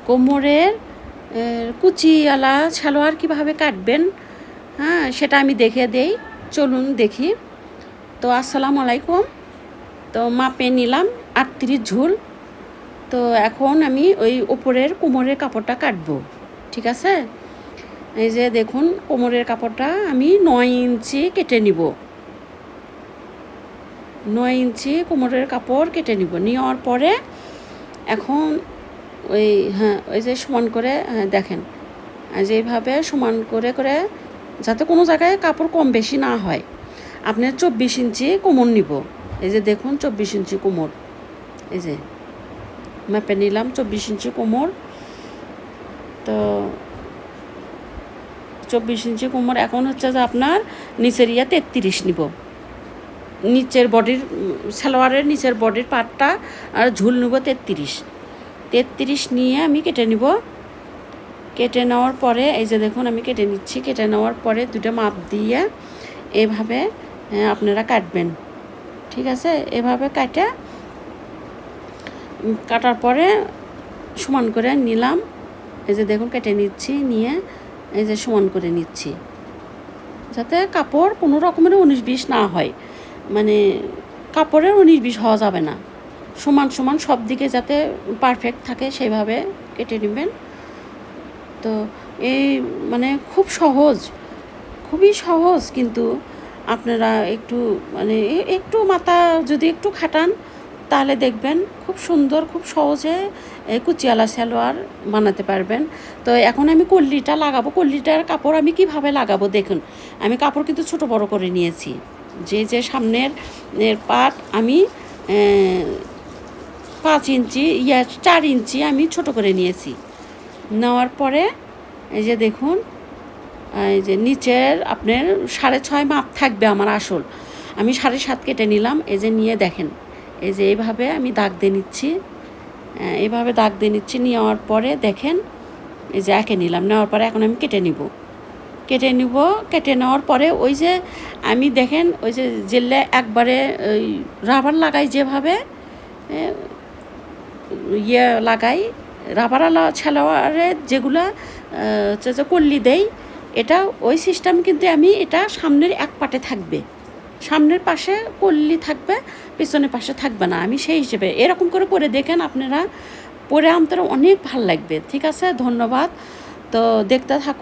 কোমরের কুচিওয়ালা সালোয়ার কীভাবে কাটবেন, হ্যাঁ, সেটা আমি দেখে দেই। চলুন দেখি। তো আসসালামু আলাইকুম। তো মাপে নিলাম 38 ঝুল। তো এখন আমি ওই উপরের কোমরের কাপড়টা কাটবো, ঠিক আছে। এই যে দেখুন, কোমরের কাপড়টা আমি 9 ইঞ্চি কেটে নিব। 9 ইঞ্চি কোমরের কাপড় কেটে নিব। নেওয়ার পরে এখন ওই যে সমান করে দেখেন, যেভাবে সমান করে করে যাতে কোনো জায়গায় কাপড় কম বেশি না হয়। আপনি 24 ইঞ্চি কোমর নিব। এই যে দেখুন 24 ইঞ্চি কোমর, এই যে মাপে নিলাম 24 ইঞ্চি কোমর। তো 24 ইঞ্চি কোমর এখন হচ্ছে যে আপনার নিচের 33 নিব। নিচের বডির সালোয়ারের নিচের বডির পাটটা আর ঝুল নেব 33 নিয়ে আমি কেটে নিব। কেটে নেওয়ার পরে এই যে দেখুন আমি কেটে নিচ্ছি। কেটে নেওয়ার পরে দুটো মাপ দিয়ে এভাবে আপনারা কাটবেন, ঠিক আছে। এভাবে কাটার পরে সমান করে নিলাম। এই যে দেখুন কেটে নিচ্ছি, নিয়ে এই যে সমান করে নিচ্ছি, যাতে কাপড় কোনো রকমের 19-20 না হয়। মানে কাপড়ের 19-20 হওয়া যাবে না, সমান সমান সব দিকে যাতে পারফেক্ট থাকে সেইভাবে কেটে নেবেন। তো এই মানে খুবই সহজ, কিন্তু আপনারা একটু একটু মাথা যদি একটু খাটান তাহলে দেখবেন খুব সুন্দর, খুব সহজে কুচিওয়ালা সালোয়ার বানাতে পারবেন। তো এখন আমি কল্লিটা লাগাবো। কল্লিটার কাপড় আমি কিভাবে লাগাবো দেখুন। আমি কাপড় কিন্তু ছোট বড় করে নিয়েছি। যে সামনের পাট আমি 5 ইঞ্চি 4 ইঞ্চি আমি ছোট করে নিয়েছি। নেওয়ার পরে এই যে দেখুন, এই যে নিচের আপনার 6.5 মাপ থাকবে আমার আসল। আমি 7.5 কেটে নিলাম। এই যে নিয়ে দেখেন, এই যে এইভাবে আমি দাগ দিয়ে নিচ্ছি। এইভাবে দাগ দিয়ে নিচ্ছি। নেওয়ার পরে দেখেন এই যে এঁকে নিলাম। নেওয়ার পরে এখন আমি কেটে নিব। কেটে নেওয়ার পরে ওই যে আমি দেখেন ওই যে জেলে একবারে ওই রাবার লাগাই, যেভাবে লাগাই রাবারওয়ালা সালোয়ারে যেগুলো হচ্ছে যে কল্লি দেই, এটা ওই সিস্টেম। কিন্তু আমি এটা সামনের এক পাটে থাকবে, সামনের পাশে কল্লি থাকবে, পিছনের পাশে থাকবে না। আমি সেই হিসেবে এরকম করে দেখেন, আপনারা পরে আমাদের অনেক ভাল লাগবে, ঠিক আছে। ধন্যবাদ। তো দেখতে থাকুন।